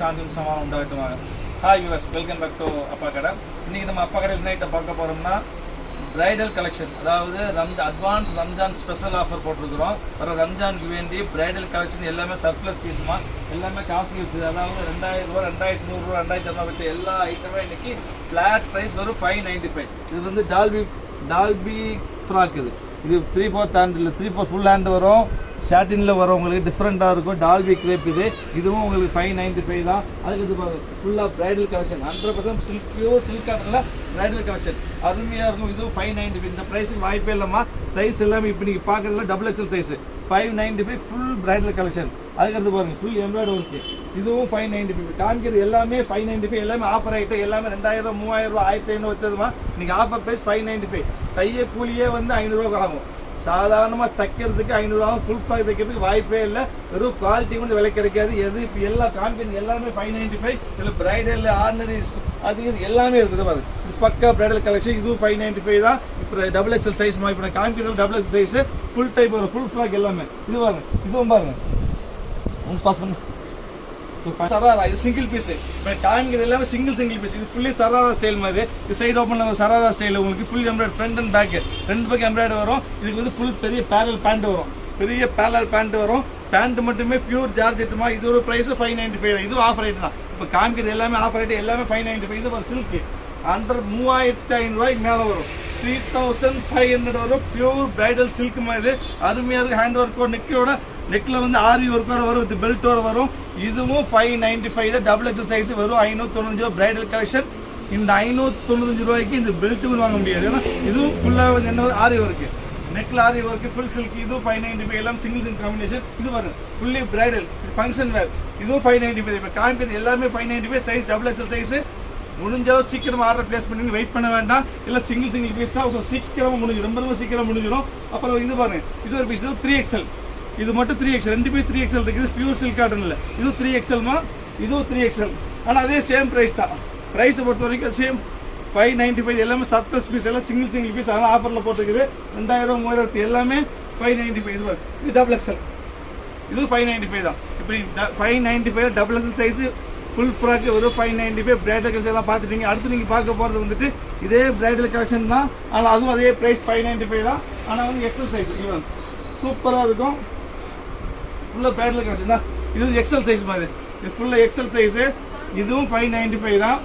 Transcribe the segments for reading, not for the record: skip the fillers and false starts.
சாந்தியும் சமாதானம் உண்டாகட்டுமாக. ஹாய் யூஎஸ், welcome back to Appa Kadai. இன்னைக்கு நம்ம அப்பா கடை நைட்டை பார்க்க போறோம்னா பிரைடல் கலெக்ஷன், அதாவது அட்வான்ஸ் ரம்ஜான் ஸ்பெஷல் ஆஃபர் போட்டிருக்கிறோம். வர ரம்ஜானுக்கு வேண்டி பிரைடல் கலெக்ஷன் எல்லாமே சர்ப்ளஸ் பீஸுமா, எல்லாமே காஸ்ட்லி இருக்குது. அதாவது 2000 ரூபா, 2100 ரூபா, 2200 வித்து எல்லா ஐட்டமே இன்னைக்கு ஃபிளாட் ப்ரைஸ் வரும் 595. இது வந்து டால்பி ஃப்ராக். இது 3/4 ஹேண்ட் இல்லை, 3/4 ஃபுல் ஹேண்ட் வரும். ஷாட்டினில் வரும், உங்களுக்கு டிஃப்ரெண்ட்டாக இருக்கும். டால்பி கிரேப் இதுவும் உங்களுக்கு 595 தான். அதுக்கு இது ஃபுல்லாக bridal collection 100% silk, pure silk காட்டனில் பிரைடல் கலெக்ஷன் அருமையாக இருக்கும். இதுவும் 595. இந்த ப்ரைஸுக்கு வாய்ப்பே இல்லைம்மா. சைஸ் எல்லாமே இப்போ நீங்கள் பார்க்குறதுல XXL size 595 full bridal collection. அதுக்கடுத்து பாருங்கள் ஃபுல் எம்ப்ராய்டரி ஒர்க்கு, இதுவும் 595. காமிக்கிறது எல்லாமே 595, எல்லாமே ஆஃபர் ஆகிட்டு எல்லாமே 2000, 3000 ரூபா, 1500 வச்சதுமா. நீங்கள் ஆஃபர் ப்ரைஸ் 595. தைய கூலியே வந்து 500 ரூபா ஆகும். சாதாரணமாக தைக்கிறதுக்கு 500 ஆகும். ஃபுல் ஃப்ராக் தைக்கிறதுக்கு வாய்ப்பே இல்லை. வெறும் குவாலிட்டி கூட விலை கிடைக்காது. எது இப்போ எல்லா காமிக்கிறது எல்லாமே 595. இதில் பிரைடல், ஆர்டினரி, அது எல்லாமே இருக்குது பாருங்க. இது பக்கா பிரைடல் கலெக்ஷன். இதுவும் 595 தான். இப்போ XXL சைஸ் மாதிரி இப்போ நான் காமிக்கிறது XXL சைஸ் ஃபுல் டைப் வரும். ஃபுல் ஃப்ராக் எல்லாமே இது பாருங்க. இதுவும் பாருங்க, பாஸ் பண்ணு. சராரா, இது சிங்கிள் பீஸ். காமிக்கிறது எல்லாமே சிங்கிள் பீஸ். இது ஃபுல்லி சராரா ஸ்டைல் மாதிரி. இது சைடு ஓப்பன்ல ஒரு சராரா ஸ்டைல். உங்களுக்கு full embroidery front and back, ரெண்டு பக்கம் எம்ப்ராய்டரி வரும். இதுக்கு வந்து ஃபுல் பெரிய பேரல் பேண்ட் வரும். பெரிய பேரல் பேண்ட் வரும். பேண்ட் மட்டுமே பியூர் ஜார்ஜெட்டுமா. இது ஒரு பிரைஸ் 595. இது ஆஃபர் ரேட் தான். இப்போ காமிக்கிறது எல்லாமே ஆஃபர் ரேட், எல்லாமே 595. இது ஒரு சில்க் 3500 ரூபாய்க்கு மேலே வரும். 3500 வரும். பியூர் பிரைடல் சில்க் மாதிரி அருமையாக இருக்கு. ஹேண்ட் ஒர்க்கோட நெக்கில் வந்து ஆரி ஒர்க்கோட வரும், வித் பெல்ட்டோட வரும். இதுவும் 595 தான். XXL சைஸ் வரும். 595 ரூபா பிரைடல் கலெக்ஷன். இந்த 595 ரூபாய்க்கு இந்த பெல்ட்டும் வாங்க முடியாது. ஏன்னா இதுவும் ஃபுல்லாக வந்து என்ன ஆரி ஒர்க்கு, நெக்ல ஆரி ஒர்க்கு, ஃபுல் சில்க். இதுவும் 595. எல்லாம் சிங்கிள் காம்பினேஷன். இது பாருங்க ஃபுல்லி பிரைடல், ஃபங்க்ஷன் வேர். இதுவும் 595. இப்போ காமிக்கிறது எல்லாமே 595 சைஸ், XXL சைஸ். முடிஞ்சாலும் சீக்கிரமா ஆர்டர் பிளேஸ் பண்ணி வெயிட் பண்ண வேண்டாம். இல்லை சிங்கிள் பீஸ் தான் சீக்கிரமா முடிஞ்சிடும், ரொம்ப சீக்கிரம் முடிஞ்சிடும். அப்புறம் இது பாருங்க, இது ஒரு பீஸ், இது 3XL. இது மட்டும் 3XL, ரெண்டு பீஸ் 3XL இருக்குது. பியூர் சில்க் காட்டன் இல்லை, இது 3XLமா, இதுவும் 3XL. ஆனால் அதே சேம் ப்ரைஸ் தான். ப்ரைஸை பொறுத்த வரைக்கும் சேம் 595. எல்லாமே சர்ப்ளஸ் பீஸ், எல்லாம் சிங்கிள் பீஸ். அதெல்லாம் ஆஃபரில் போட்டுருக்குது. 2000, 3000 எல்லாமே 595. இது XXL, இது 595 தான். இப்படி 595 XXL சைஸ் ஃபுல் ஃப்ராக் ஒரு 595. பிரைடல் கலெக்ஷன் எல்லாம் பார்த்துட்டீங்க. அடுத்து நீங்கள் பார்க்க போகிறது வந்துட்டு இதே பிரைடல் கலெக்ஷன் தான். ஆனால் அதுவும் அதே ப்ரைஸ் 595 தான். ஆனால் வந்து XL சைஸ் இவன் சூப்பராக இருக்கும். ஃபுல்லாக பிரைடல் கலெக்ஷன் தான். இது XL சைஸ் மாதிரி. இது ஃபுல்லாக XL சைஸு. இதுவும் 595 தான்.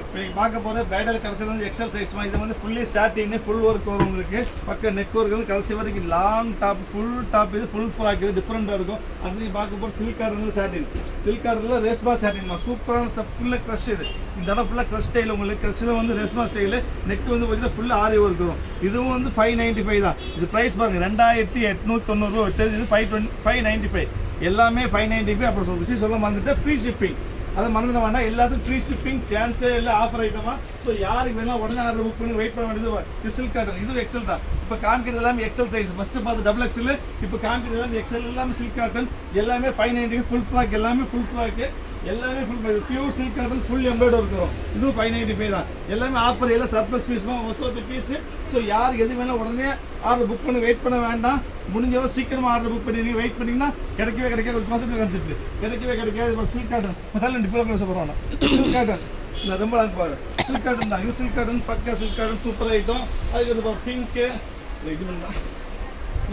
இப்போ நீங்கள் பார்க்க போகிற பிரைடல் கலெக்ஷன் வந்து XL சைஸ் மாதிரி. இது வந்து ஃபுல்லி சாட்டின், ஃபுல் ஒர்க் வரும். உங்களுக்கு பக்கம் நெக் ஒர்க் வந்து கடைசி வரைக்கும் லாங் டாப், ஃபுல் டாப். இது ஃபுல் ஃப்ராக், இது டிஃப்ரெண்ட்டாக இருக்கும். அது நீங்கள் பார்க்க போகிற சில்க் காட்டனில் சாட்டின், சில்க் காட்டனில் ரேஸ்மா சாட்டின்மா. சூப்பரான ஸ்டப், ஃபுல்லாக க்ரஷ். இந்த இடம் ஃபுல்லாக க்ரஷ் ஸ்டைல். உங்களுக்கு க்ரஷில் வந்து ரேஸ்மா ஸ்டைலு. நெக் வந்து பார்த்தீங்கன்னா ஃபுல்லாக ஆரி ஒர்க் வரும். இதுவும் வந்து 595 தான். இது ப்ரைஸ் பாருங்கள் 2890 ரூபா விட்டது. இது 595. எல்லாமே 595. அப்புறம் விஷயம் சொல்ல மறந்துட்டு ஃப்ரீ ஷிப்பிங், அதை மறந்துட வேண்டாம். எல்லாத்துக்கும் ஃப்ரீ ஷிப்பிங், சான்ஸே இல்லை. ஆஃபர் ஐட்டமா. ஸோ யாருக்கு வேணா உடனே ஆர்டர் புக் பண்ணி வெயிட் பண்ண வேண்டியது. இது சில்க் காட்டன், இது XL தான். இப்போ காமிக்கிறது எல்லாமே XL சைஸ். ஃபர்ஸ்ட் பார்த்து XXL, இப்போ காமிக்கிறது எல்லாமே XL. எல்லாமே சில்க் காட்டன், எல்லாமே 595. ஃபுல் ஃப்ராக், எல்லாமே ஃபுல் ஃப்ராக், எல்லாமே full pure silk cotton, full embroidery இருக்கும். இதுவும் 595 தான். எல்லாமே ஆஃபர், எல்லாம் சர்ப்ளஸ் பீஸ், ஒத்த பீஸ். ஸோ யாருக்கு எது வேணா உடனே ஆர்டர் புக் பண்ணி வெயிட் பண்ண வேண்டாம். முடிஞ்சவரை சீக்கிரமா ஆர்டர் புக் பண்ணி வெயிட் பண்ணிங்கன்னா கிடைக்காது. ஒரு கான்செப்ட் காமிச்சிட்டு கிடைக்காது. சில்க் காட்டன் சொல்லுவாங்க. சில்க் காட்டன் ரொம்ப பாரு, சில்க் காட்டன் தான். இது சில்க் காட்டன், பக்கா சில்க் காட்டன், சூப்பர் ஐட்டம். அதுக்கு பிங்க்கு இது பண்ணலாம்.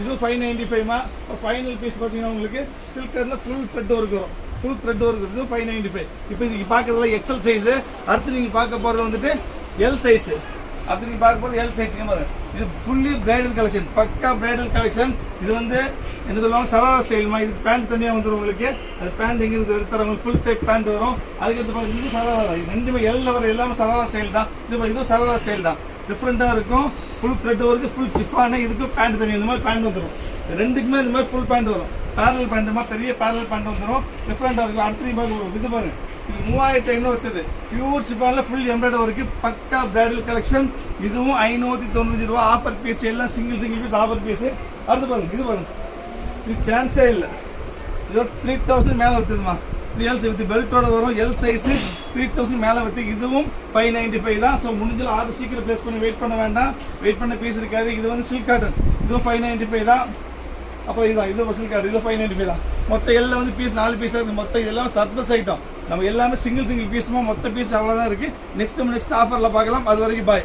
இதுவும் 595மா. ஃபைனல் பீஸ் பார்த்தீங்கன்னா உங்களுக்கு சில்க் காட்டனில் ஃபுல் த்ரெட் ஒர்க் வரும். ஃபுல் த்ரெட் ஒர்க் இருக்குது. 595. இப்போ இது பார்க்குறதுல XL சைஸு. அடுத்து நீங்கள் பார்க்க போகிறது வந்துட்டு L சைஸு. அடுத்து நீங்கள் பார்க்க போகிறது L சைஸ். இது ஃபுல்லி பிரைடல் கலெக்ஷன், பக்கா பிரைடல் கலெக்ஷன். இது வந்து என்ன சொல்லுவாங்க, சராரா ஸ்டைல்மா. இது பேண்ட் தனியாக வந்துடும் உங்களுக்கு. அது பேண்ட் எங்கே எடுத்துறவங்களுக்கு ஃபுல் டைப் பேண்ட் வரும். அதுக்கடுத்து பார்த்து இது சராரா தான். ரெண்டுமே L வர எல்லாமே சராரா ஸ்டைல் தான். இதுவும் சராரா ஸ்டைல் தான். டிஃப்ரெண்ட்டாக இருக்கும். Full thread work, full chiffon. இதுக்கும் பேண்ட் தனியாக இந்த மாதிரி பேண்ட் வந்துடும். ரெண்டுக்குமே இந்த மாதிரி ஃபுல் பேண்ட் வரும். பேரல் பேண்ட்டுமா, பெரிய பேரல் பேண்ட் வந்துடும். டிஃப்ரெண்ட்டாக இருக்கும். அடுத்து பார்க்க இது பாருங்க, இது 3500 வச்சது. பியூர் ஷிஃபானில் ஃபுல் எம்ப்ராய்டரி ஒர்க்கு, பக்கா பிரைடல் கலெக்ஷன். இதுவும் 595 ரூபா. ஆஃபர் பீஸ், எல்லாம் சிங்கிள் பீஸ் ஆஃபர் பீஸ். அடுத்து பாருங்க, இது பாருங்க, இது சான்ஸே இல்லை. இது 3000 மேலே வச்சதுமா. இது வித் பெல்ட்டோட வரும். L சைஸ் 3000 மேலே வச்சு. இதுவும் 595 தான். ஸோ முடிஞ்சாலும் ஆர்டர் சீக்கிரம் பிளேஸ் பண்ணி வெயிட் பண்ண வேண்டாம். வெயிட் பண்ண பீஸ் இருக்காது. இது வந்து சில்க் காட்டன், இதுவும் 595 தான். அப்போ இதுதான் இது சில்க் கார்டு, இது 595 தான். மொத்தம் எல்லாம் வந்து பீஸ் 4 பீஸ் தான் இருக்குது. மொத்தம் இதெல்லாம் சர்ப்ளஸ் ஐட்டம். நம்ம எல்லாமே சிங்கிள் பீஸுமா மொத்த பீஸ் அவ்வளோதான் இருக்குது. நெக்ஸ்ட் ஆஃபரில் பார்க்கலாம். அது வரைக்கும் பாய்.